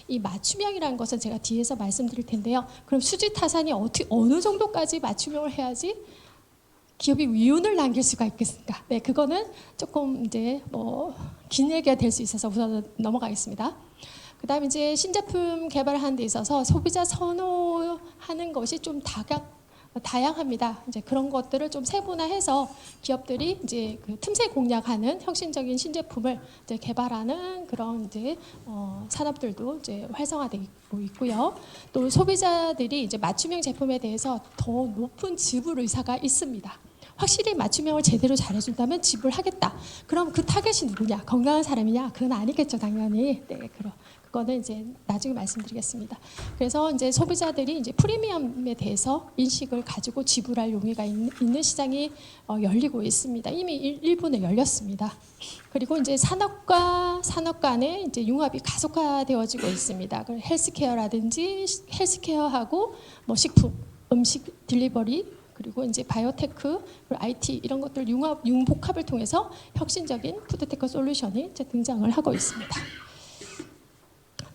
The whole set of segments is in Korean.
이 맞춤형이라는 것은 제가 뒤에서 말씀드릴 텐데요. 그럼 수지타산이 어느 정도까지 맞춤형을 해야지 기업이 위운을 남길 수가 있겠습니까? 네, 그거는 조금 이제 긴 얘기가 될 수 있어서 우선 넘어가겠습니다. 그다음에 이제 신제품 개발하는 데 있어서 소비자 선호하는 것이 좀 다양합니다. 이제 그런 것들을 좀 세분화해서 기업들이 이제 그 틈새 공략하는 혁신적인 신제품을 이제 개발하는 그런 이제 산업들도 이제 활성화되고 있고요. 또 소비자들이 이제 맞춤형 제품에 대해서 더 높은 지불 의사가 있습니다. 확실히 맞춤형을 제대로 잘해준다면 지불하겠다. 그럼 그 타겟이 누구냐? 건강한 사람이냐? 그건 아니겠죠, 당연히. 네, 그거는 이제 나중에 말씀드리겠습니다. 그래서 이제 소비자들이 이제 프리미엄에 대해서 인식을 가지고 지불할 용의가 있는 시장이 열리고 있습니다. 이미 일부는 열렸습니다. 그리고 이제 산업 간의 이제 융합이 가속화되어지고 있습니다. 헬스케어라든지 헬스케어하고 식품, 음식 딜리버리 그리고 이제 바이오테크, 그리고 IT 이런 것들 융복합을 통해서 혁신적인 푸드테크 솔루션이 이제 등장을 하고 있습니다.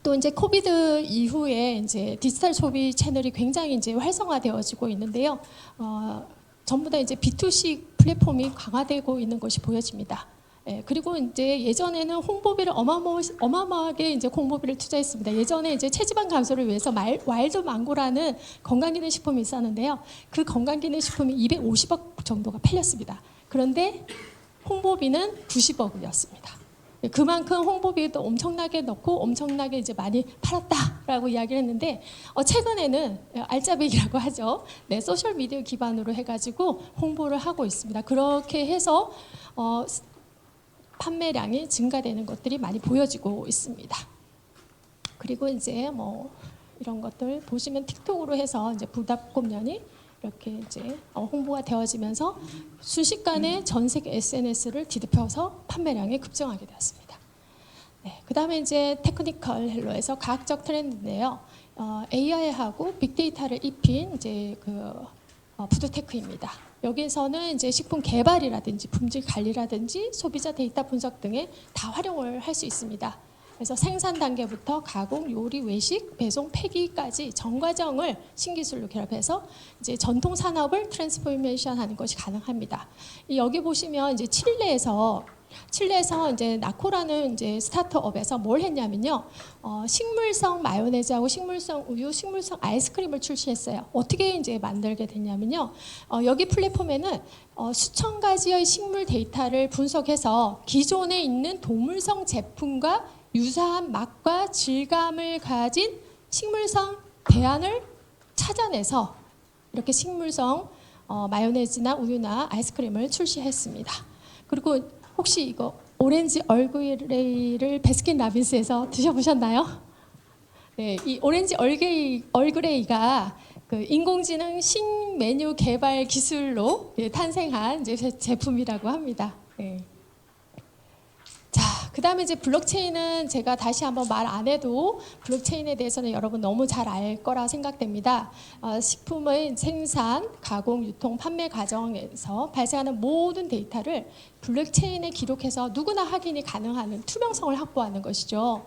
또 이제 코비드 이후에 이제 디지털 소비 채널이 굉장히 이제 활성화되어지고 있는데요. 전부 다 이제 B2C 플랫폼이 강화되고 있는 것이 보여집니다. 예, 그리고 이제 예전에는 홍보비를 어마어마하게 이제 홍보비를 투자했습니다. 예전에 이제 체지방 감소를 위해서 와일드 망고라는 건강기능식품이 있었는데요. 그 건강기능식품이 250억 정도가 팔렸습니다. 그런데 홍보비는 90억이었습니다. 그만큼 홍보비도 엄청나게 넣고 엄청나게 이제 많이 팔았다라고 이야기를 했는데 최근에는 알짜배기라고 하죠. 네, 소셜 미디어 기반으로 해가지고 홍보를 하고 있습니다. 그렇게 해서 판매량이 증가되는 것들이 많이 보여지고 있습니다. 그리고 이제 이런 것들 보시면 틱톡으로 해서 이제 부답금년이 이렇게 이제 홍보가 되어지면서 순식간에 전 세계 SNS를 뒤덮여서 판매량이 급증하게 되었습니다. 네, 그다음에 이제 테크니컬 헬로에서 과학적 트렌드인데요. AI하고 빅데이터를 입힌 이제 푸드테크입니다. 여기에서는 이제 식품 개발이라든지 품질 관리라든지 소비자 데이터 분석 등에 다 활용을 할 수 있습니다. 그래서 생산 단계부터 가공, 요리, 외식, 배송, 폐기까지 전 과정을 신기술로 결합해서 이제 전통 산업을 트랜스포메이션하는 것이 가능합니다. 여기 보시면 이제 칠레에서 이제 나코라는 이제 스타트업에서 뭘 했냐면요, 식물성 마요네즈하고 식물성 우유, 식물성 아이스크림을 출시했어요. 어떻게 이제 만들게 됐냐면요, 여기 플랫폼에는 수천 가지의 식물 데이터를 분석해서 기존에 있는 동물성 제품과 유사한 맛과 질감을 가진 식물성 대안을 찾아내서 이렇게 식물성 마요네즈나 우유나 아이스크림을 출시했습니다. 그리고 혹시 이거 오렌지 얼그레이를 베스킨라빈스에서 드셔보셨나요? 네, 이 오렌지 얼그레이가 그 인공지능 신메뉴 개발 기술로 탄생한 이제 제품이라고 합니다. 네. 자, 그 다음에 이제 블록체인은 제가 다시 한번 말 안 해도 블록체인에 대해서는 여러분 너무 잘 알 거라 생각됩니다. 식품의 생산, 가공, 유통, 판매 과정에서 발생하는 모든 데이터를 블록체인에 기록해서 누구나 확인이 가능한 투명성을 확보하는 것이죠.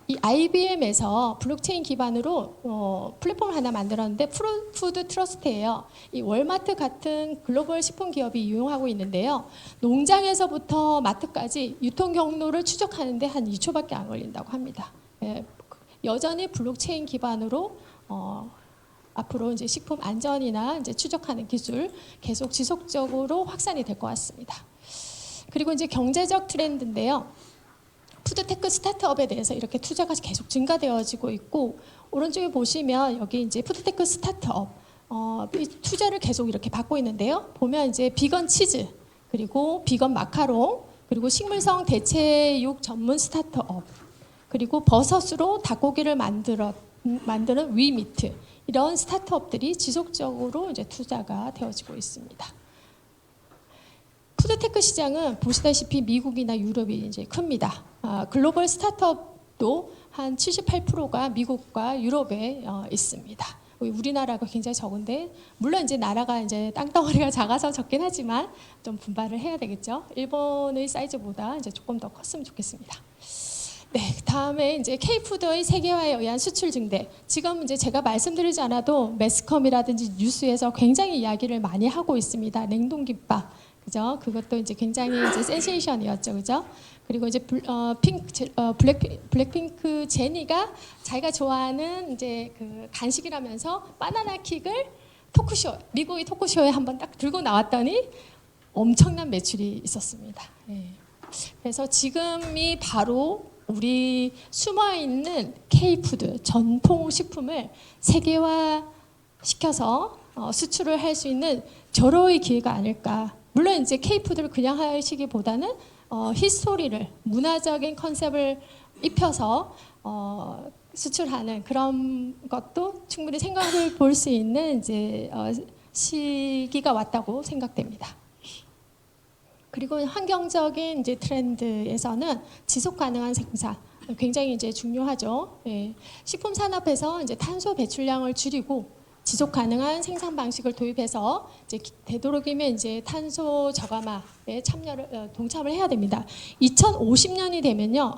이 IBM에서 블록체인 기반으로 플랫폼을 하나 만들었는데 푸드 트러스트예요. 이 월마트 같은 글로벌 식품 기업이 이용하고 있는데요. 농장에서부터 마트까지 유통 경로를 추적하는데 한 2초밖에 안 걸린다고 합니다. 예, 여전히 블록체인 기반으로 앞으로 이제 식품 안전이나 이제 추적하는 기술 계속 지속적으로 확산이 될 것 같습니다. 그리고 이제 경제적 트렌드인데요. 푸드테크 스타트업에 대해서 이렇게 투자가 계속 증가되어지고 있고, 오른쪽에 보시면 여기 이제 푸드테크 스타트업 투자를 계속 이렇게 받고 있는데요. 보면 이제 비건 치즈, 그리고 비건 마카롱, 그리고 식물성 대체육 전문 스타트업, 그리고 버섯으로 닭고기를 만드는 위미트, 이런 스타트업들이 지속적으로 이제 투자가 되어지고 있습니다. 푸드테크 시장은 보시다시피 미국이나 유럽이 이제 큽니다. 글로벌 스타트업도 한 78%가 미국과 유럽에 있습니다. 우리나라가 굉장히 적은데, 물론 이제 나라가 이제 땅덩어리가 작아서 적긴 하지만 좀 분발을 해야 되겠죠. 일본의 사이즈보다 이제 조금 더 컸으면 좋겠습니다. 네, 다음에 이제 K푸드의 세계화에 의한 수출 증대. 지금 이제 제가 말씀드리지 않아도 매스컴이라든지 뉴스에서 굉장히 이야기를 많이 하고 있습니다. 냉동김밥, 그죠? 그것도 이제 굉장히 이제 센세이션이었죠, 그죠? 그리고 이제 블랙핑크 제니가 자기가 좋아하는 이제 그 간식이라면서 바나나 킥을 토크쇼, 미국의 토크쇼에 한번 딱 들고 나왔더니 엄청난 매출이 있었습니다. 네. 그래서 지금이 바로 우리 숨어있는 K푸드 전통 식품을 세계화 시켜서 수출을 할 수 있는 절호의 기회가 아닐까. 물론 이제 K푸드를 그냥 하시기보다는 히스토리를, 문화적인 컨셉을 입혀서 수출하는 그런 것도 충분히 생각을 볼 수 있는 이제 시기가 왔다고 생각됩니다. 그리고 환경적인 이제 트렌드에서는 지속 가능한 생산 굉장히 이제 중요하죠. 예. 식품 산업에서 이제 탄소 배출량을 줄이고 지속 가능한 생산 방식을 도입해서 이제 되도록이면 이제 탄소 저감화에 동참을 해야 됩니다. 2050년이 되면요,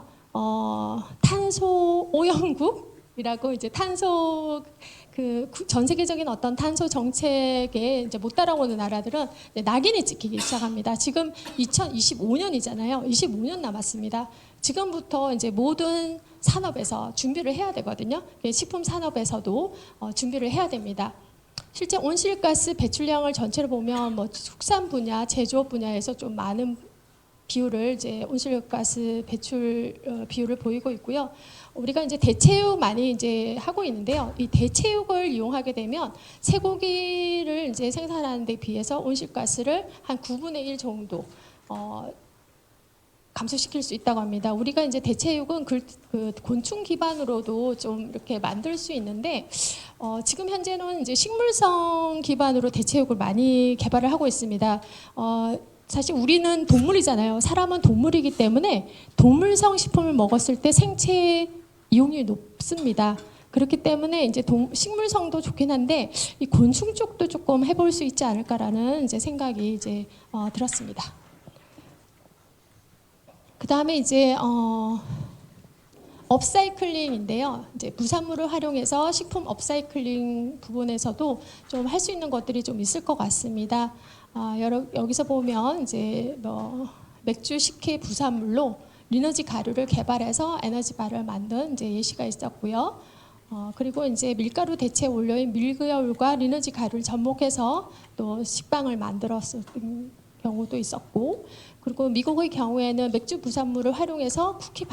탄소 오염국이라고 이제 탄소 전 세계적인 어떤 탄소 정책에 이제 못 따라오는 나라들은 이제 낙인이 찍히기 시작합니다. 지금 2025년이잖아요. 25년 남았습니다. 지금부터 이제 모든 산업에서 준비를 해야 되거든요. 식품 산업에서도 준비를 해야 됩니다. 실제 온실가스 배출량을 전체로 보면 뭐 축산 분야, 제조업 분야에서 좀 많은 비율을 이제 온실가스 배출 비율을 보이고 있고요. 우리가 이제 대체육 많이 이제 하고 있는데요. 이 대체육을 이용하게 되면 쇠고기를 이제 생산하는 데 비해서 온실가스를 한 9분의 1 정도 감소시킬 수 있다고 합니다. 우리가 이제 대체육은 그 곤충 기반으로도 좀 이렇게 만들 수 있는데 지금 현재는 이제 식물성 기반으로 대체육을 많이 개발을 하고 있습니다. 사실 우리는 동물이잖아요. 사람은 동물이기 때문에 동물성 식품을 먹었을 때 생체 이용률이 높습니다. 그렇기 때문에 이제 식물성도 좋긴 한데 이 곤충 쪽도 조금 해볼 수 있지 않을까라는 이제 생각이 이제 들었습니다. 그 다음에 이제 업사이클링인데요. 이제 부산물을 활용해서 식품 업사이클링 부분에서도 좀 할 수 있는 것들이 좀 있을 것 같습니다. 여기서 보면 이제 뭐 맥주 식혜 부산물로 리너지 가루를 개발해서 에너지바를 만든 이제 예시가 있었고요. 그리고 이제 밀가루 대체 원료인 밀그여울과 리너지 가루를 접목해서 또 식빵을 만들었던 경우도 있었고, 그리고 미국의 경우에는 맥주 부산물을 활용해서 쿠키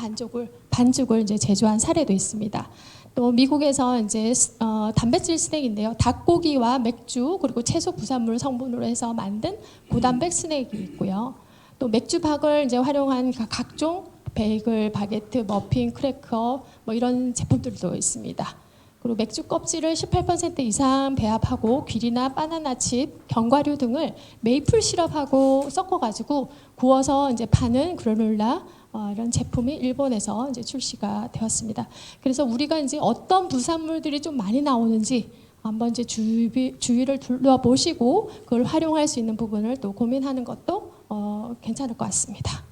반죽을 이제 제조한 사례도 있습니다. 또 미국에서 이제 단백질 스낵인데요. 닭고기와 맥주 그리고 채소 부산물 성분으로 해서 만든 고단백 스낵이 있고요. 또 맥주박을 이제 활용한 각종 베이글, 바게트, 머핀, 크래커 뭐 이런 제품들도 있습니다. 그리고 맥주 껍질을 18% 이상 배합하고 귀리나 바나나칩, 견과류 등을 메이플 시럽하고 섞어가지고 구워서 이제 파는 그라놀라 이런 제품이 일본에서 이제 출시가 되었습니다. 그래서 우리가 이제 어떤 부산물들이 좀 많이 나오는지 한번 이제 주위를 둘러보시고 그걸 활용할 수 있는 부분을 또 고민하는 것도 괜찮을 것 같습니다.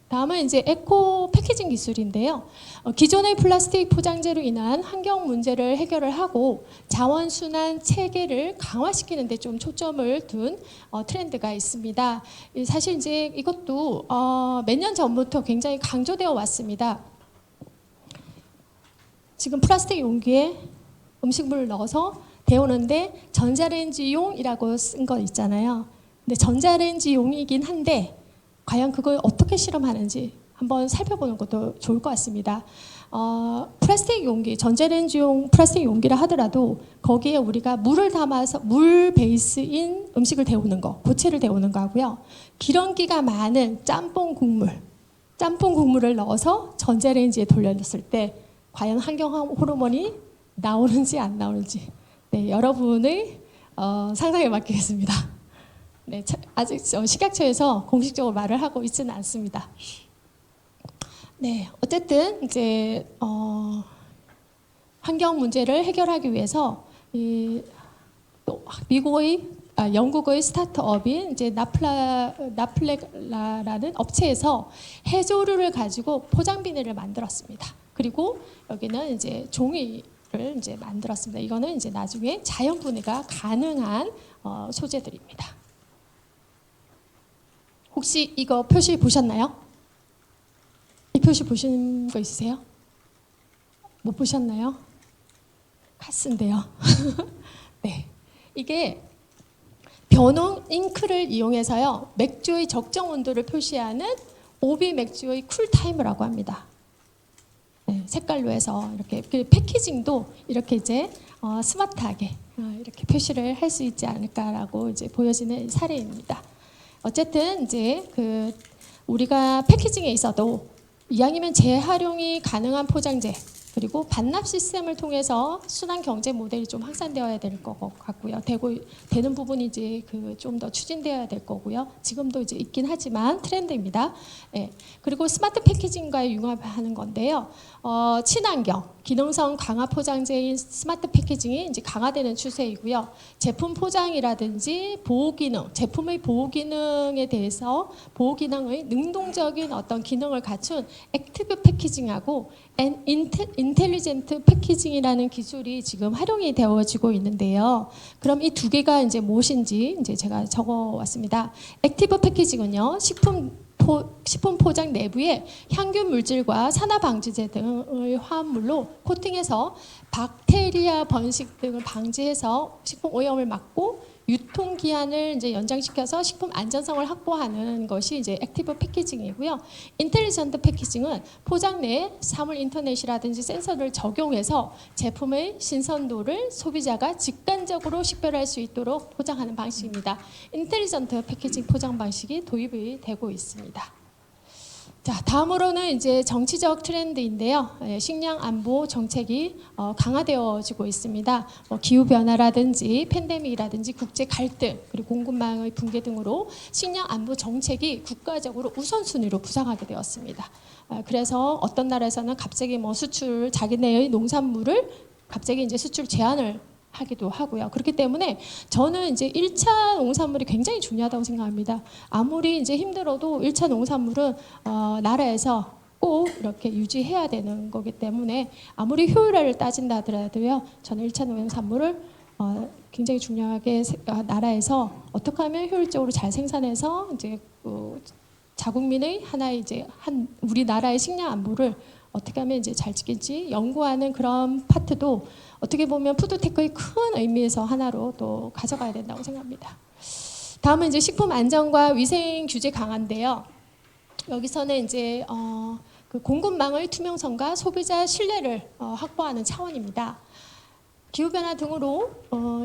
다음은 이제 에코 패키징 기술인데요. 기존의 플라스틱 포장재로 인한 환경 문제를 해결을 하고 자원순환 체계를 강화시키는 데 좀 초점을 둔 트렌드가 있습니다. 사실 이제 이것도 몇 년 전부터 굉장히 강조되어 왔습니다. 지금 플라스틱 용기에 음식물을 넣어서 데우는데 전자레인지용이라고 쓴 거 있잖아요. 근데 전자레인지용이긴 한데 과연 그걸 어떻게 실험하는지 한번 살펴보는 것도 좋을 것 같습니다. 플라스틱 용기, 전자레인지용 플라스틱 용기라 하더라도 거기에 우리가 물을 담아서 물 베이스인 음식을 데우는 거, 고체를 데우는 거 하고요. 기름기가 많은 짬뽕 국물을 넣어서 전자레인지에 돌려놨을 때 과연 환경 호르몬이 나오는지 안 나오는지 네, 여러분의 상상에 맡기겠습니다. 네, 아직 식약처에서 공식적으로 말을 하고 있지는 않습니다. 네, 어쨌든 이제 환경 문제를 해결하기 위해서 또 미국의 영국의 스타트업인 이제 나플레라는 업체에서 해조류를 가지고 포장 비닐을 만들었습니다. 그리고 여기는 이제 종이를 이제 만들었습니다. 이거는 이제 나중에 자연 분해가 가능한 소재들입니다. 혹시 이거 표시 보셨나요? 이 표시 보신 거 있으세요? 못 보셨나요? 카스인데요. 네, 이게 변온 잉크를 이용해서요 맥주의 적정 온도를 표시하는 오비 맥주의 쿨타임이라고 합니다. 네, 색깔로 해서 이렇게 그 패키징도 이렇게 이제 스마트하게 이렇게 표시를 할 수 있지 않을까라고 이제 보여지는 사례입니다. 어쨌든 이제 그 우리가 패키징에 있어도 이왕이면 재활용이 가능한 포장재 그리고 반납 시스템을 통해서 순환 경제 모델이 좀 확산되어야 될 것 같고요. 되는 부분이 이제 그 좀 더 추진되어야 될 거고요. 지금도 이제 있긴 하지만 트렌드입니다. 예. 그리고 스마트 패키징과의 융합하는 건데요. 친환경, 기능성 강화 포장재인 스마트 패키징이 이제 강화되는 추세이고요. 제품 포장이라든지 보호 기능, 제품의 보호 기능에 대해서 보호 기능의 능동적인 어떤 기능을 갖춘 액티브 패키징하고 인텔리젠트 패키징이라는 기술이 지금 활용이 되어지고 있는데요. 그럼 이 두 개가 이제 무엇인지 이제 제가 적어왔습니다. 액티브 패키징은요, 식품 포장 내부에 향균 물질과 산화 방지제 등의 화합물로 코팅해서 박테리아 번식 등을 방지해서 식품 오염을 막고 유통 기한을 이제 연장시켜서 식품 안전성을 확보하는 것이 이제 액티브 패키징이고요. 인텔리전트 패키징은 포장 내에 사물 인터넷이라든지 센서를 적용해서 제품의 신선도를 소비자가 직관적으로 식별할 수 있도록 포장하는 방식입니다. 인텔리전트 패키징 포장 방식이 도입이 되고 있습니다. 자, 다음으로는 이제 정치적 트렌드인데요. 식량 안보 정책이 강화되어지고 있습니다. 기후 변화라든지 팬데믹이라든지 국제 갈등 그리고 공급망의 붕괴 등으로 식량 안보 정책이 국가적으로 우선순위로 부상하게 되었습니다. 그래서 어떤 나라에서는 갑자기 수출 자기네의 농산물을 갑자기 이제 수출 제한을 하기도 하고요. 그렇기 때문에 저는 이제 1차 농산물이 굉장히 중요하다고 생각합니다. 아무리 이제 힘들어도 1차 농산물은 나라에서 꼭 이렇게 유지해야 되는 거기 때문에 아무리 효율화를 따진다 하더라도요. 저는 1차 농산물을 굉장히 중요하게 나라에서 어떻게 하면 효율적으로 잘 생산해서 이제 자국민의 하나의 이제 우리나라의 식량 안보를 어떻게 하면 이제 잘 지킬지 연구하는 그런 파트도 어떻게 보면 푸드테크의 큰 의미에서 하나로 또 가져가야 된다고 생각합니다. 다음은 이제 식품 안전과 위생 규제 강화인데요. 여기서는 이제 그 공급망의 투명성과 소비자 신뢰를 확보하는 차원입니다. 기후변화 등으로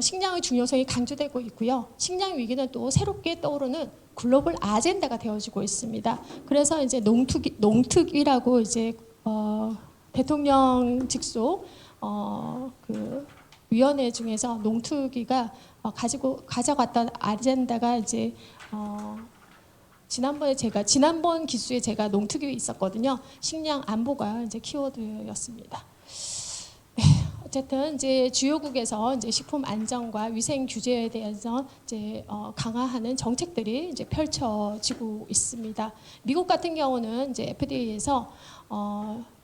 식량의 중요성이 강조되고 있고요. 식량 위기는 또 새롭게 떠오르는 글로벌 아젠다가 되어지고 있습니다. 그래서 이제 농특위라고 이제 대통령 직속 그 위원회 중에서 농특위가 가져갔던 아젠다가 이제 지난번 기수에 제가 농특위에 있었거든요. 식량 안보가 이제 키워드였습니다. 네, 어쨌든 이제 주요국에서 이제 식품 안전과 위생 규제에 대해서 이제 강화하는 정책들이 이제 펼쳐지고 있습니다. 미국 같은 경우는 이제 FDA에서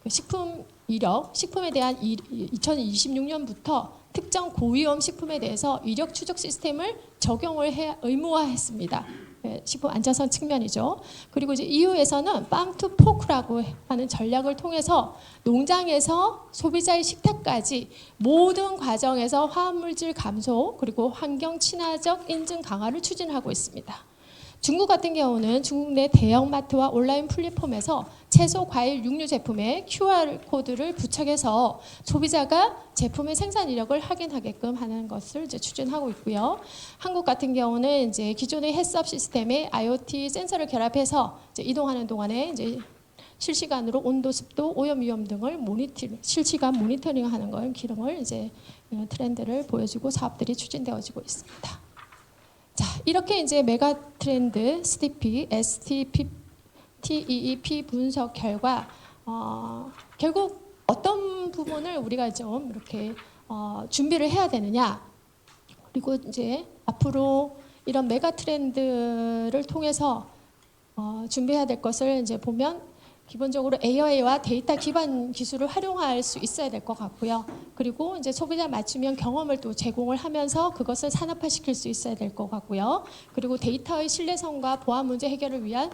식품 이력, 식품에 대한 2026년부터 특정 고위험 식품에 대해서 이력 추적 시스템을 적용을 의무화했습니다. 식품 안전성 측면이죠. 그리고 이제 EU에서는 farm to fork라고 하는 전략을 통해서 농장에서 소비자의 식탁까지 모든 과정에서 화학물질 감소 그리고 환경 친화적 인증 강화를 추진하고 있습니다. 중국 같은 경우는 중국 내 대형마트와 온라인 플랫폼에서 채소, 과일, 육류 제품에 QR코드를 부착해서 소비자가 제품의 생산 이력을 확인하게끔 하는 것을 이제 추진하고 있고요. 한국 같은 경우는 이제 기존의 헬스업 시스템에 IoT 센서를 결합해서 이제 이동하는 동안에 이제 실시간으로 온도, 습도, 오염 위험 등을 실시간 모니터링하는 걸 기능을 이제 트렌드를 보여주고 사업들이 추진되어지고 있습니다. 자, 이렇게 이제 메가 트렌드 STP 분석 결과 결국 어떤 부분을 우리가 좀 이렇게 준비를 해야 되느냐, 그리고 이제 앞으로 이런 메가 트렌드를 통해서 준비해야 될 것을 이제 보면 기본적으로 AI와 데이터 기반 기술을 활용할 수 있어야 될 것 같고요. 그리고 이제 소비자 맞춤형 경험을 또 제공을 하면서 그것을 산업화시킬 수 있어야 될 것 같고요. 그리고 데이터의 신뢰성과 보안 문제 해결을 위한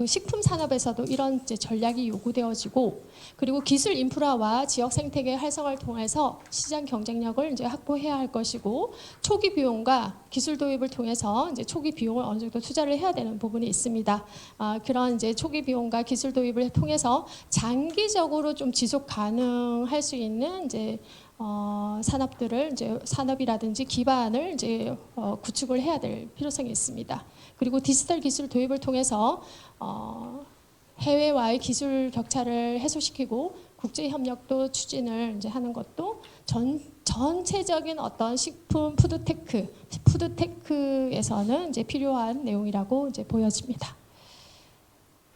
식품 산업에서도 이런 이제 전략이 요구되어지고, 그리고 기술 인프라와 지역 생태계 활성화를 통해서 시장 경쟁력을 이제 확보해야 할 것이고, 초기 비용과 기술 도입을 통해서 이제 초기 비용을 어느 정도 투자를 해야 되는 부분이 있습니다. 그런 이제 초기 비용과 기술 도입을 통해서 장기적으로 좀 지속 가능할 수 있는 이제 산업들을 이제 산업이라든지 기반을 이제 구축을 해야 될 필요성이 있습니다. 그리고 디지털 기술 도입을 통해서 해외와의 기술 격차를 해소시키고 국제 협력도 추진을 이제 하는 것도 전체적인 어떤 식품 푸드테크에서는 이제 필요한 내용이라고 이제 보여집니다.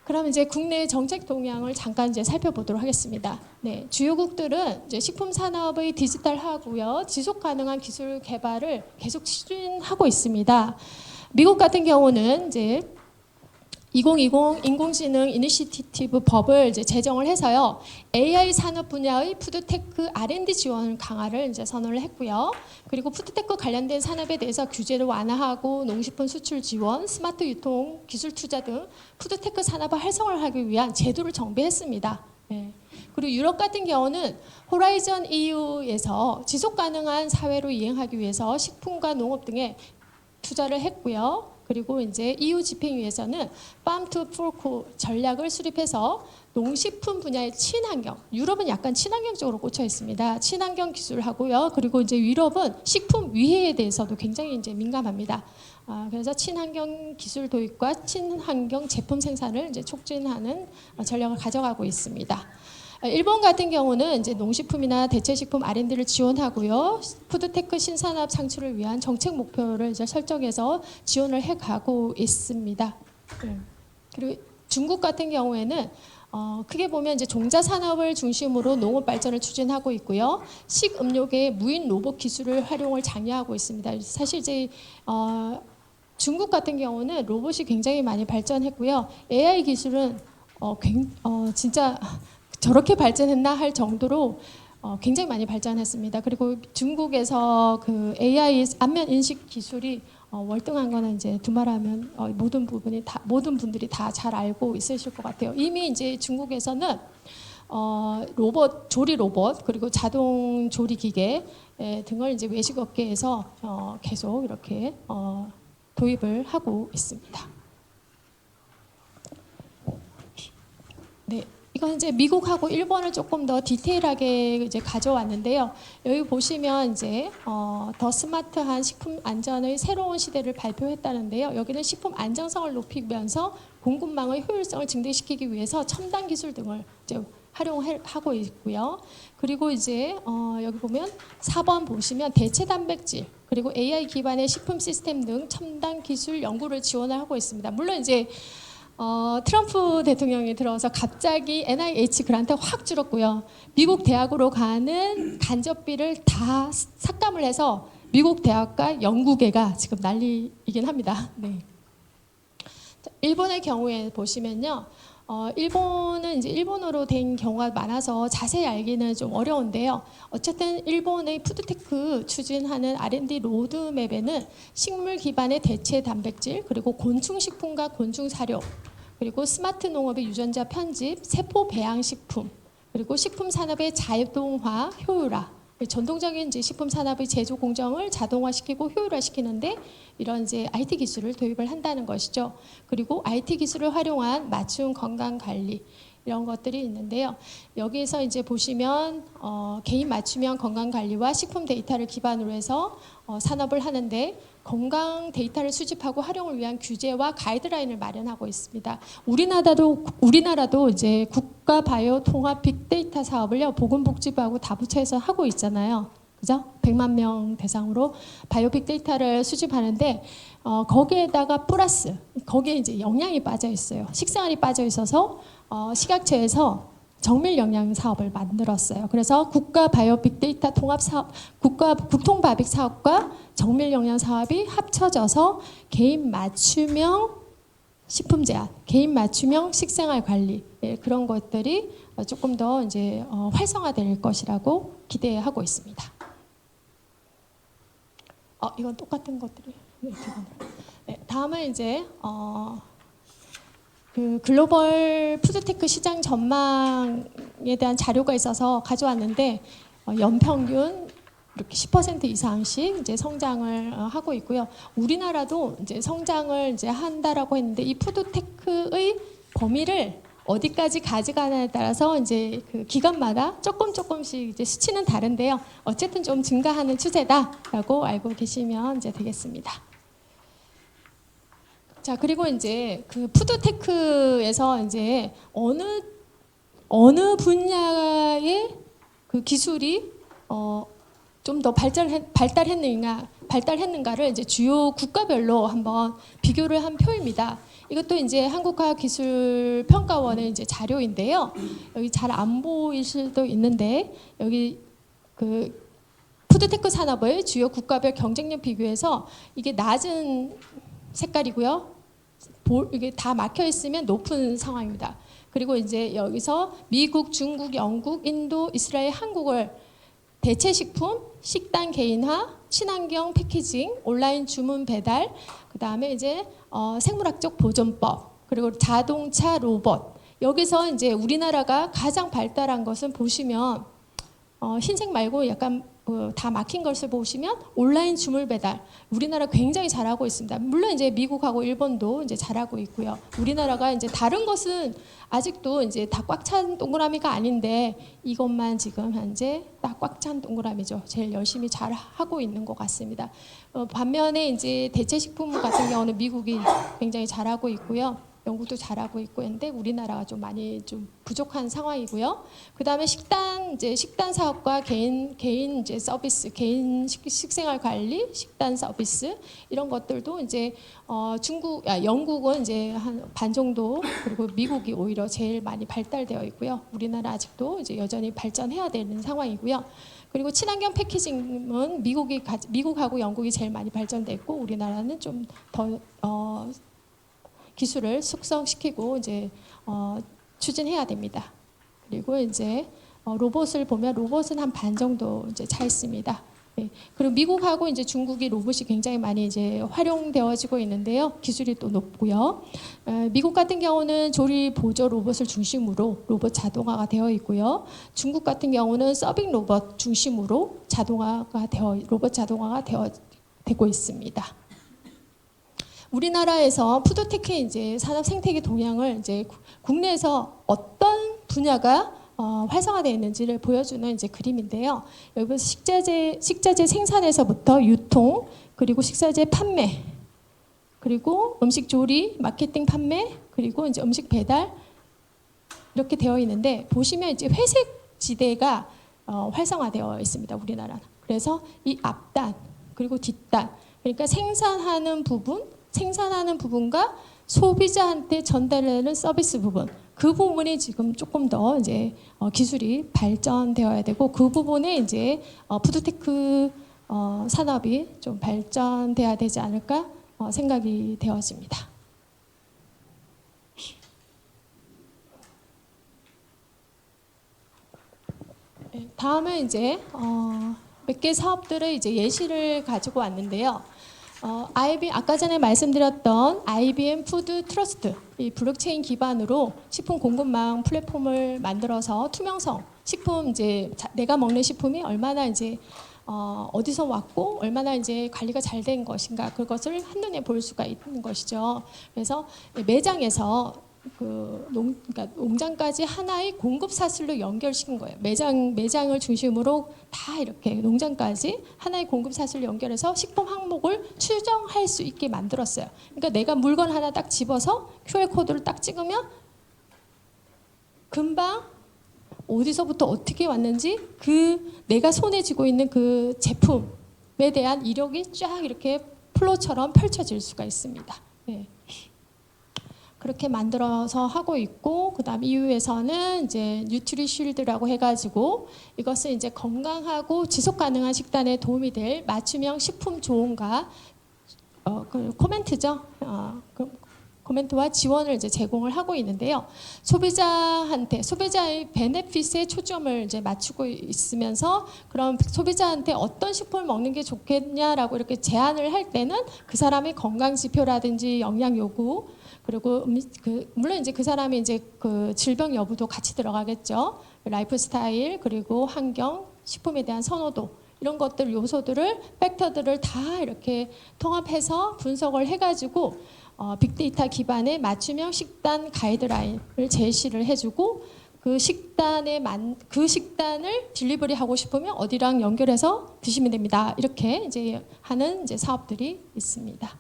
그럼 이제 국내 정책 동향을 잠깐 이제 살펴보도록 하겠습니다. 네, 주요국들은 이제 식품 산업의 디지털화고요, 지속 가능한 기술 개발을 계속 추진하고 있습니다. 미국 같은 경우는 이제 2020 인공지능 이니시티브 법을 이제 제정을 해서요, AI 산업 분야의 푸드테크 R&D 지원 강화를 이제 선언을 했고요. 그리고 푸드테크 관련된 산업에 대해서 규제를 완화하고 농식품 수출 지원, 스마트 유통 기술 투자 등 푸드테크 산업을 활성화를 하기 위한 제도를 정비했습니다. 네. 그리고 유럽 같은 경우는 호라이즌 EU에서 지속 가능한 사회로 이행하기 위해서 식품과 농업 등에 투자를 했고요. 그리고 이제 EU 집행위에서는 Farm to Fork 전략을 수립해서 농식품 분야의 친환경, 유럽은 약간 친환경 쪽으로 꽂혀 있습니다. 친환경 기술을 하고요. 그리고 이제 유럽은 식품 위해에 대해서도 굉장히 이제 민감합니다. 그래서 친환경 기술 도입과 친환경 제품 생산을 이제 촉진하는 전략을 가져가고 있습니다. 일본 같은 경우는 이제 농식품이나 대체식품 R&D를 지원하고요, 푸드테크 신산업 창출을 위한 정책 목표를 이제 설정해서 지원을 해가고 있습니다. 그리고 중국 같은 경우에는 크게 보면 이제 종자 산업을 중심으로 농업 발전을 추진하고 있고요, 식음료계의 무인 로봇 기술을 활용을 장려하고 있습니다. 사실 이제 중국 같은 경우는 로봇이 굉장히 많이 발전했고요, AI 기술은 진짜 저렇게 발전했나 할 정도로 굉장히 많이 발전했습니다. 그리고 중국에서 그 AI 안면 인식 기술이 월등한 거는 이제 두말하면 모든 분들이 다 잘 알고 있으실 것 같아요. 이미 이제 중국에서는 조리 로봇 그리고 자동 조리 기계 등을 이제 외식 업계에서 계속 이렇게 도입을 하고 있습니다. 네. 이건 이제 미국하고 일본을 조금 더 디테일하게 이제 가져왔는데요. 여기 보시면 이제 더 스마트한 식품 안전의 새로운 시대를 발표했다는데요. 여기는 식품 안정성을 높이면서 공급망의 효율성을 증대시키기 위해서 첨단 기술 등을 이제 활용하고 있고요. 그리고 이제 여기 보면 4번 보시면 대체 단백질 그리고 AI 기반의 식품 시스템 등 첨단 기술 연구를 지원하고 있습니다. 물론 이제 트럼프 대통령이 들어서 갑자기 NIH 그란트 확 줄었고요. 미국 대학으로 가는 간접비를 다 삭감을 해서 미국 대학과 연구계가 지금 난리이긴 합니다. 네. 일본의 경우에 보시면요. 일본은 이제 일본어로 된 경우가 많아서 자세히 알기는 좀 어려운데요. 어쨌든 일본의 푸드테크 추진하는 R&D 로드맵에는 식물 기반의 대체 단백질 그리고 곤충식품과 곤충사료 그리고 스마트 농업의 유전자 편집, 세포 배양식품, 그리고 식품 산업의 자동화, 효율화, 전통적인 이제 식품 산업의 제조 공정을 자동화시키고 효율화시키는데 이런 이제 IT 기술을 도입을 한다는 것이죠. 그리고 IT 기술을 활용한 맞춤 건강 관리 이런 것들이 있는데요. 여기에서 이제 보시면 개인 맞춤형 건강 관리와 식품 데이터를 기반으로 해서 산업을 하는데 건강 데이터를 수집하고 활용을 위한 규제와 가이드라인을 마련하고 있습니다. 우리나라도 이제 국가 바이오 통합 빅데이터 사업을요, 보건복지부하고 다부처에서 하고 있잖아요. 그죠? 100만 명 대상으로 바이오 빅데이터를 수집하는데 거기에다가 플러스 거기에 이제 영양이 빠져 있어요. 식생활이 빠져 있어서 식약처에서 정밀 영양 사업을 만들었어요. 그래서 국가 바이오 빅데이터 통합 사업, 국가 국통 바빅 사업과 정밀 영양 사업이 합쳐져서 개인 맞춤형 식품 제한, 개인 맞춤형 식생활 관리, 그런 것들이 조금 더 이제 활성화될 것이라고 기대하고 있습니다. 이건 똑같은 것들이. 다음은 이제 그 글로벌 푸드테크 시장 전망에 대한 자료가 있어서 가져왔는데 연평균 이렇게 10% 이상씩 이제 성장을 하고 있고요. 우리나라도 이제 성장을 이제 한다라고 했는데 이 푸드테크의 범위를 어디까지 가져가냐에 따라서 이제 그 기간마다 조금씩 이제 수치는 다른데요. 어쨌든 좀 증가하는 추세다라고 알고 계시면 이제 되겠습니다. 자, 그리고 이제 그 푸드테크에서 이제 어느 분야의 그 기술이 좀 더 발달했는가를 이제 주요 국가별로 한번 비교를 한 표입니다. 이것도 이제 한국과학기술평가원의 이제 자료인데요. 여기 잘 안 보일 수도 있는데 여기 그 푸드테크 산업의 주요 국가별 경쟁력 비교에서 이게 낮은 색깔이고요. 이게 다 막혀 있으면 높은 상황입니다. 그리고 이제 여기서 미국, 중국, 영국, 인도, 이스라엘, 한국을 대체식품, 식단 개인화, 친환경 패키징, 온라인 주문 배달, 그 다음에 이제 생물학적 보존법, 그리고 자동차 로봇. 여기서 이제 우리나라가 가장 발달한 것은 보시면 흰색 말고 약간 다 막힌 것을 보시면 온라인 주문 배달, 우리나라 굉장히 잘하고 있습니다. 물론 이제 미국하고 일본도 이제 잘하고 있고요. 우리나라가 이제 다른 것은 아직도 이제 다 꽉 찬 동그라미가 아닌데 이것만 지금 현재 딱 꽉 찬 동그라미죠. 제일 열심히 잘 하고 있는 것 같습니다. 반면에 이제 대체식품 같은 경우는 미국이 굉장히 잘하고 있고요. 영국도 잘하고 있고 했는데 우리나라가 좀 많이 좀 부족한 상황이고요. 그 다음에 식단 사업과 개인 이제 서비스, 개인 식생활 관리, 식단 서비스 이런 것들도 이제 영국은 이제 한 반 정도, 그리고 미국이 오히려 제일 많이 발달되어 있고요. 우리나라 아직도 이제 여전히 발전해야 되는 상황이고요. 그리고 친환경 패키징은 미국하고 영국이 제일 많이 발전됐고 우리나라는 좀 더 기술을 숙성시키고 이제 추진해야 됩니다. 그리고 이제 로봇을 보면 로봇은 한 반 정도 이제 차 있습니다. 네. 그리고 미국하고 이제 중국이 로봇이 굉장히 많이 이제 활용되어지고 있는데요. 기술이 또 높고요. 미국 같은 경우는 조리 보조 로봇을 중심으로 로봇 자동화가 되어 있고요. 중국 같은 경우는 서빙 로봇 중심으로 로봇 자동화가 되고 있습니다. 우리나라에서 푸드테크의 이제 산업 생태계 동향을 이제 국내에서 어떤 분야가 활성화되어 있는지를 보여주는 이제 그림인데요. 여기서 식자재 생산에서부터 유통, 그리고 식자재 판매, 그리고 음식 조리, 마케팅 판매, 그리고 이제 음식 배달 이렇게 되어 있는데 보시면 이제 회색 지대가 활성화되어 있습니다. 우리나라는. 그래서 이 앞단 그리고 뒷단, 그러니까 생산하는 부분과 소비자한테 전달되는 서비스 부분, 그 부분이 지금 조금 더 이제 기술이 발전되어야 되고 그 부분에 이제 푸드테크 산업이 좀 발전돼야 되지 않을까 생각이 되어집니다. 다음은 이제 몇 개 사업들의 이제 예시를 가지고 왔는데요. 아까 전에 말씀드렸던 IBM 푸드 트러스트, 이 블록체인 기반으로 식품 공급망 플랫폼을 만들어서 투명성, 식품 이제 내가 먹는 식품이 얼마나 이제 어디서 왔고 얼마나 이제 관리가 잘 된 것인가, 그것을 한눈에 볼 수가 있는 것이죠. 그래서 매장에서 그러니까 농장까지 하나의 공급 사슬로 연결시킨 거예요. 매장을 중심으로 다 이렇게 농장까지 하나의 공급 사슬로 연결해서 식품 항목을 추정할 수 있게 만들었어요. 그러니까 내가 물건 하나 딱 집어서 QR 코드를 딱 찍으면 금방 어디서부터 어떻게 왔는지 내가 손에 쥐고 있는 그 제품에 대한 이력이 쫙 이렇게 플로처럼 펼쳐질 수가 있습니다. 네. 그렇게 만들어서 하고 있고, 그다음 EU에서는 이제 뉴트리쉴드라고 해가지고 이것은 이제 건강하고 지속 가능한 식단에 도움이 될 맞춤형 식품 조언과 그 코멘트죠. 코멘트와 지원을 이제 제공을 하고 있는데요. 소비자의 베네핏에 초점을 이제 맞추고 있으면서, 그럼 소비자한테 어떤 식품을 먹는 게 좋겠냐라고 이렇게 제안을 할 때는 그 사람의 건강 지표라든지 영양 요구, 그리고 물론 이제 그 사람이 이제 그 질병 여부도 같이 들어가겠죠. 라이프 스타일, 그리고 환경, 식품에 대한 선호도, 이런 것들 요소들을 팩터들을 다 이렇게 통합해서 분석을 해가지고 빅데이터 기반의 맞춤형 식단 가이드라인을 제시를 해주고, 그 식단을 딜리버리 하고 싶으면 어디랑 연결해서 드시면 됩니다. 이렇게 이제 하는 이제 사업들이 있습니다.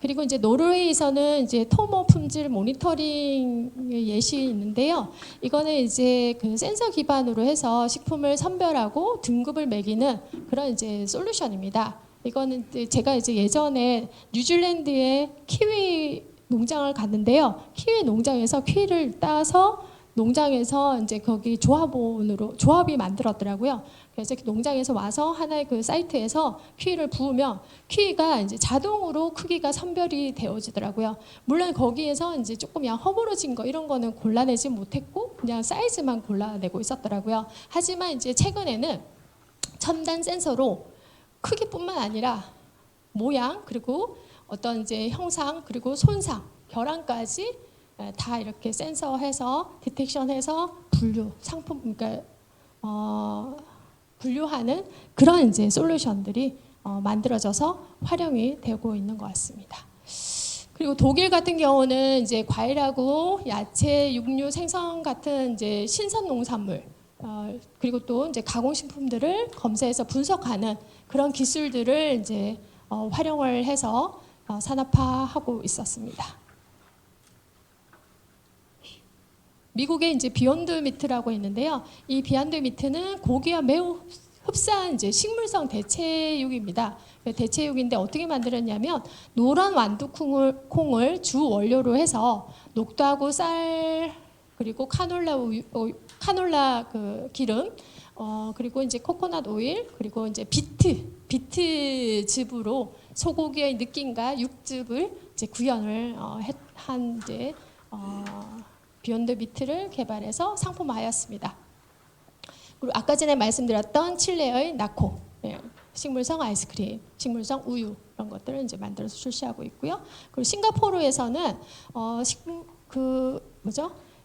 그리고 이제 노르웨이에서는 이제 토모 품질 모니터링의 예시 있는데요. 이거는 이제 그 센서 기반으로 해서 식품을 선별하고 등급을 매기는 그런 이제 솔루션입니다. 이거는 제가 이제 예전에 뉴질랜드의 키위 농장을 갔는데요. 키위 농장에서 키위를 따서 농장에서 이제 거기 조합이 만들었더라고요. 그래서 농장에서 와서 하나의 그 사이트에서 키위를 부으면 키위가 이제 자동으로 크기가 선별이 되어지더라고요. 물론 거기에서 이제 조금 허물어진 거 이런 거는 골라내지 못했고 그냥 사이즈만 골라내고 있었더라고요. 하지만 이제 최근에는 첨단 센서로 크기뿐만 아니라 모양, 그리고 어떤 이제 형상, 그리고 손상, 결함까지 다 이렇게 센서해서 디텍션해서 그러니까 분류하는 그런 이제 솔루션들이 만들어져서 활용이 되고 있는 것 같습니다. 그리고 독일 같은 경우는 이제 과일하고 야채, 육류, 생선 같은 이제 신선 농산물, 그리고 또 이제 가공식품들을 검사해서 분석하는 그런 기술들을 이제 활용을 해서 산업화하고 있었습니다. 미국에 이제 비욘드 미트라고 있는데요. 이 비욘드 미트는 고기와 매우 흡사한 이제 식물성 대체육입니다. 대체육인데 어떻게 만들었냐면 노란 완두콩을 주 원료로 해서 녹두하고 쌀, 그리고 카놀라 그 기름, 그리고 이제 코코넛 오일, 그리고 이제 비트즙으로 소고기의 느낌과 육즙을 이제 구현을 한 이제 비욘드 미트를 개발해서 상품화하였습니다. 그리고 아까 전에 말씀드렸던 칠레의 나코, 식물성 아이스크림, 식물성 우유 이런 것들을 이제 만들어서 출시하고 있고요. 그리고 싱가포르에서는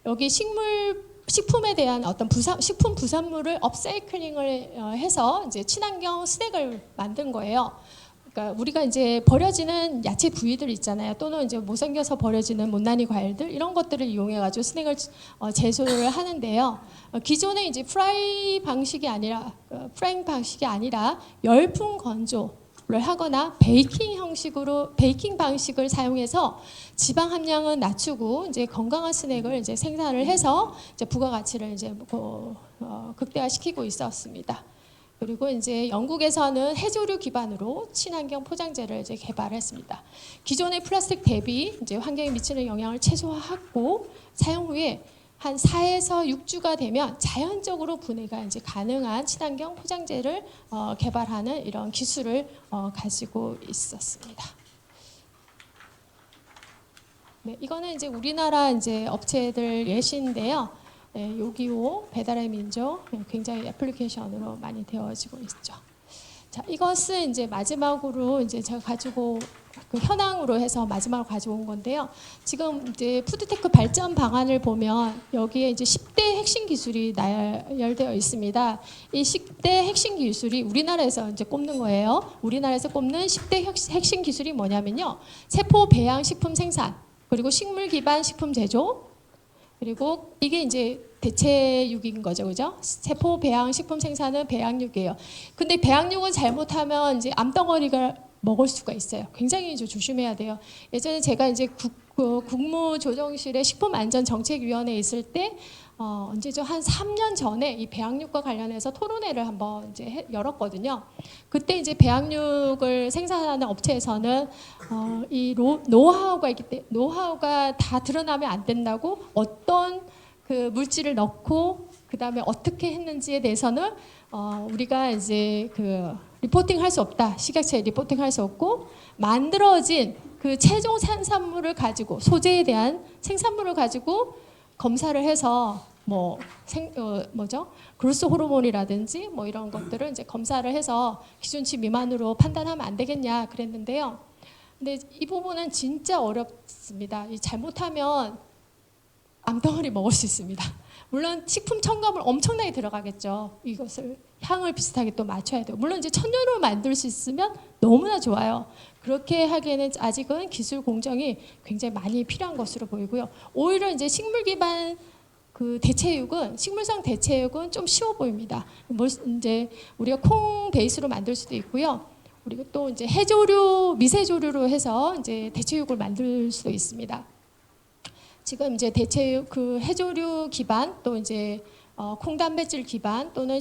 여기 식품에 대한 어떤 식품 부산물을 업사이클링을 해서 이제 친환경 스낵을 만든 거예요. 그러니까 우리가 이제 버려지는 야채 부위들 있잖아요. 또는 이제 못생겨서 버려지는 못난이 과일들, 이런 것들을 이용해가지고 스낵을 제조를 하는데요. 기존의 이제 프라잉 방식이 아니라 열풍 건조를 하거나 베이킹 방식을 사용해서 지방 함량은 낮추고 이제 건강한 스낵을 이제 생산을 해서 이제 부가가치를 이제 극대화시키고 있었습니다. 그리고 이제 영국에서는 해조류 기반으로 친환경 포장재를 이제 개발했습니다. 기존의 플라스틱 대비 이제 환경에 미치는 영향을 최소화하고 사용 후에 한 4에서 6주가 되면 자연적으로 분해가 이제 가능한 친환경 포장재를 개발하는 이런 기술을 가지고 있었습니다. 네, 이거는 이제 우리나라 이제 업체들 예시인데요. 네, 요기요, 배달의 민족 굉장히 애플리케이션으로 많이 되어지고 있죠. 자, 이것은 이제 마지막으로 이제 제가 가지고 그 현황으로 해서 마지막으로 가지고 온 건데요. 지금 이제 푸드테크 발전 방안을 보면 여기에 이제 10대 핵심 기술이 나열되어 있습니다. 이 10대 핵심 기술이 우리나라에서 이제 꼽는 거예요. 우리나라에서 꼽는 10대 핵심 기술이 뭐냐면요. 세포 배양 식품 생산, 그리고 식물 기반 식품 제조, 그리고 이게 이제 대체육인 거죠, 그죠? 세포 배양 식품 생산은 배양육이에요. 근데 배양육은 잘못하면 이제 암덩어리가 먹을 수가 있어요. 굉장히 조심해야 돼요. 예전에 제가 이제 국무조정실에 식품안전정책위원회에 있을 때 언제죠? 한 3년 전에 이 배양육과 관련해서 토론회를 한번 이제 열었거든요. 그때 이제 배양육을 생산하는 업체에서는 이 노하우가 있기 때문에 노하우가 다 드러나면 안 된다고 어떤 그 물질을 넣고 그 다음에 어떻게 했는지에 대해서는 우리가 이제 그 리포팅 할 수 없다. 식약처에 리포팅 할 수 없고 만들어진 그 최종 생산물을 가지고 소재에 대한 생산물을 가지고 검사를 해서 뭐죠? 그로스 호르몬이라든지 뭐 이런 것들을 이제 검사를 해서 기준치 미만으로 판단하면 안 되겠냐 그랬는데요. 근데 이 부분은 진짜 어렵습니다. 잘못하면 암덩어리 먹을 수 있습니다. 물론 식품 첨가물 엄청나게 들어가겠죠. 이것을 향을 비슷하게 또 맞춰야 돼요. 물론 이제 천연으로 만들 수 있으면 너무나 좋아요. 그렇게 하기에는 아직은 기술 공정이 굉장히 많이 필요한 것으로 보이고요. 오히려 이제 식물 기반 그 대체육은 식물성 대체육은 좀 쉬워 보입니다. 이제 우리가 콩 베이스로 만들 수도 있고요. 그리고 또 이제 해조류, 미세조류로 해서 이제 대체육을 만들 수도 있습니다. 지금 이제 대체육 그 해조류 기반 또 이제 콩단백질 기반 또는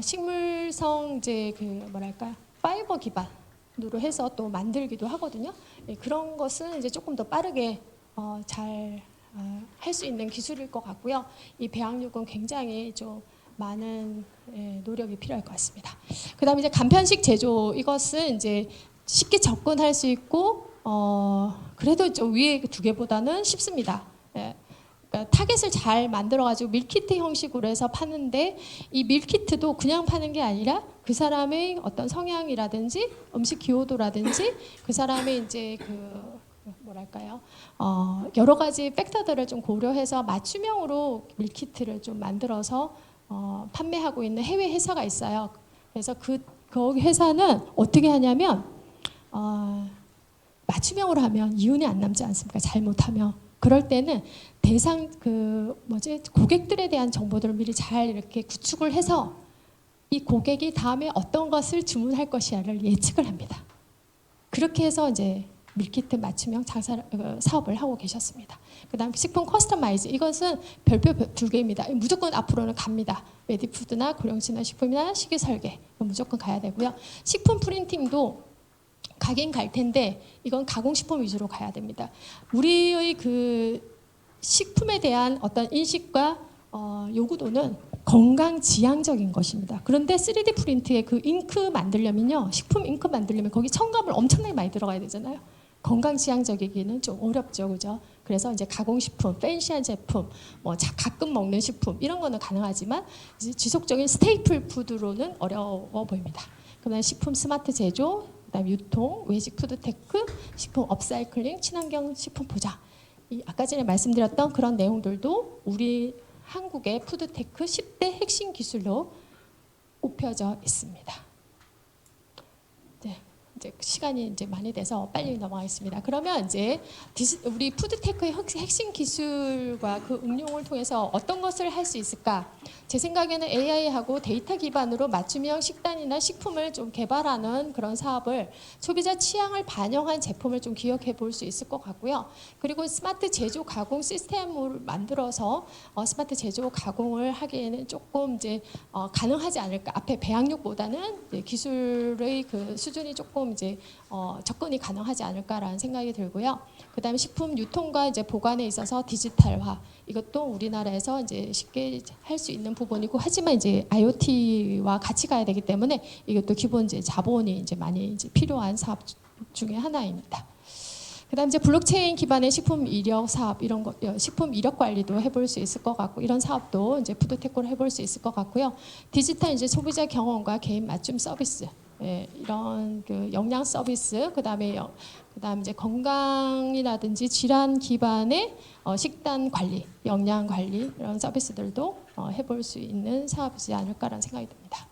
식물성 이제 그 뭐랄까 파이버 기반으로 해서 또 만들기도 하거든요. 예, 그런 것은 이제 조금 더 빠르게 잘 할 수 있는 기술일 것 같고요. 이 배양육은 굉장히 좀 많은 노력이 필요할 것 같습니다. 그다음에 이제 간편식 제조 이것은 이제 쉽게 접근할 수 있고 그래도 좀 위에 두 개보다는 쉽습니다. 예. 그러니까 타겟을 잘 만들어가지고 밀키트 형식으로 해서 파는데 이 밀키트도 그냥 파는 게 아니라 그 사람의 어떤 성향이라든지 음식 기호도라든지 그 사람의 이제 그 뭐랄까요 여러 가지 팩터들을 좀 고려해서 맞춤형으로 밀키트를 좀 만들어서 판매하고 있는 해외 회사가 있어요. 그래서 그 회사는 어떻게 하냐면 맞춤형으로 하면 이윤이 안 남지 않습니까? 잘못하면. 그럴 때는 고객들에 대한 정보들을 미리 잘 이렇게 구축을 해서 이 고객이 다음에 어떤 것을 주문할 것이야를 예측을 합니다. 그렇게 해서 이제 밀키트 맞춤형 사업을 하고 계셨습니다. 그다음 식품 커스터마이즈 이것은 별표 두 개입니다. 무조건 앞으로는 갑니다. 메디푸드나 고령친환 식품이나 식이설계 무조건 가야 되고요. 식품 프린팅도 가긴 갈 텐데 이건 가공식품 위주로 가야 됩니다. 우리의 그 식품에 대한 어떤 인식과 요구도는 건강지향적인 것입니다. 그런데 3D 프린트의 그 잉크 만들려면요, 식품 잉크 만들려면 거기 첨가물 엄청나게 많이 들어가야 되잖아요. 건강지향적이기는 좀 어렵죠, 그죠? 그래서 이제 가공식품, 팬시한 제품, 가끔 먹는 식품 이런 거는 가능하지만 이제 지속적인 스테이플 푸드로는 어려워 보입니다. 그다음에 식품 스마트 제조, 그다음 유통, 외식 푸드테크, 식품 업사이클링, 친환경 식품 보장. 아까 전에 말씀드렸던 그런 내용들도 우리 한국의 푸드테크 10대 핵심 기술로 꼽혀져 있습니다. 네, 이제 시간이 이제 많이 돼서 빨리 넘어가겠습니다. 그러면 이제 우리 푸드테크의 핵심 기술과 그 응용을 통해서 어떤 것을 할 수 있을까? 제 생각에는 AI하고 데이터 기반으로 맞춤형 식단이나 식품을 좀 개발하는 그런 사업을 소비자 취향을 반영한 제품을 좀 기억해 볼 수 있을 것 같고요. 그리고 스마트 제조 가공 시스템을 만들어서 스마트 제조 가공을 하기에는 조금 이제 가능하지 않을까. 앞에 배양육보다는 기술의 그 수준이 조금 이제 접근이 가능하지 않을까라는 생각이 들고요. 그다음에 식품 유통과 이제 보관에 있어서 디지털화 이것도 우리나라에서 이제 쉽게 할 수 있는 부분이고 하지만 이제 IoT와 같이 가야 되기 때문에 이것도 기본 이제 자본이 이제 많이 이제 필요한 사업 중에 하나입니다. 그다음 이제 블록체인 기반의 식품 이력 사업 이런 거 식품 이력 관리도 해볼 수 있을 것 같고 이런 사업도 이제 푸드테크로 해볼 수 있을 것 같고요. 디지털 이제 소비자 경험과 개인 맞춤 서비스 이런 그 영양 서비스 그다음에 이제 건강이라든지 질환 기반의 식단 관리, 영양 관리 이런 서비스들도 해볼 수 있는 사업이지 않을까라는 생각이 듭니다.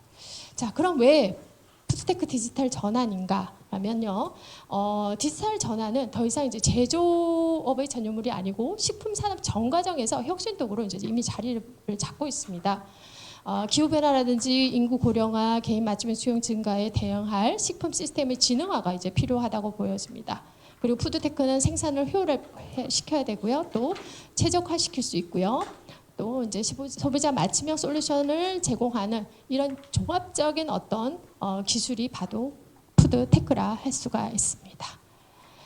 자, 그럼 왜 푸드테크 디지털 전환인가? 라면요, 디지털 전환은 더 이상 이제 제조업의 전유물이 아니고 식품 산업 전 과정에서 혁신적으로 이제 이미 자리를 잡고 있습니다. 기후변화라든지 인구 고령화, 개인 맞춤의 수용 증가에 대응할 식품 시스템의 지능화가 이제 필요하다고 보여집니다. 그리고 푸드테크는 생산을 효율화시켜야 되고요. 또 최적화시킬 수 있고요. 또 이제 소비자 맞춤형 솔루션을 제공하는 이런 종합적인 어떤 기술이 바로 푸드테크라 할 수가 있습니다.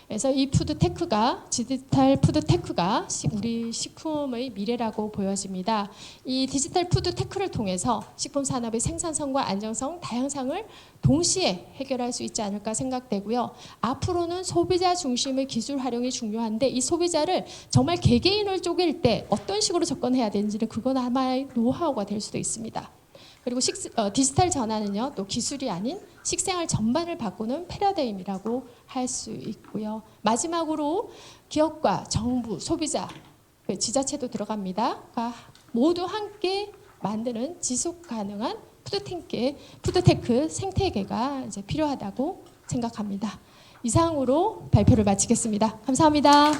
그래서 이 푸드테크가 디지털 푸드테크가 우리 식품의 미래라고 보여집니다. 이 디지털 푸드테크를 통해서 식품 산업의 생산성과 안정성, 다양성을 동시에 해결할 수 있지 않을까 생각되고요. 앞으로는 소비자 중심의 기술 활용이 중요한데 이 소비자를 정말 개개인을 쪼갤 때 어떤 식으로 접근해야 되는지는 그건 하나의 노하우가 될 수도 있습니다. 그리고 디지털 전환은요, 또 기술이 아닌 식생활 전반을 바꾸는 패러다임이라고 할 수 있고요. 마지막으로 기업과 정부, 소비자, 지자체도 들어갑니다. 모두 함께 만드는 지속 가능한 푸드테크 생태계가 이제 필요하다고 생각합니다. 이상으로 발표를 마치겠습니다. 감사합니다.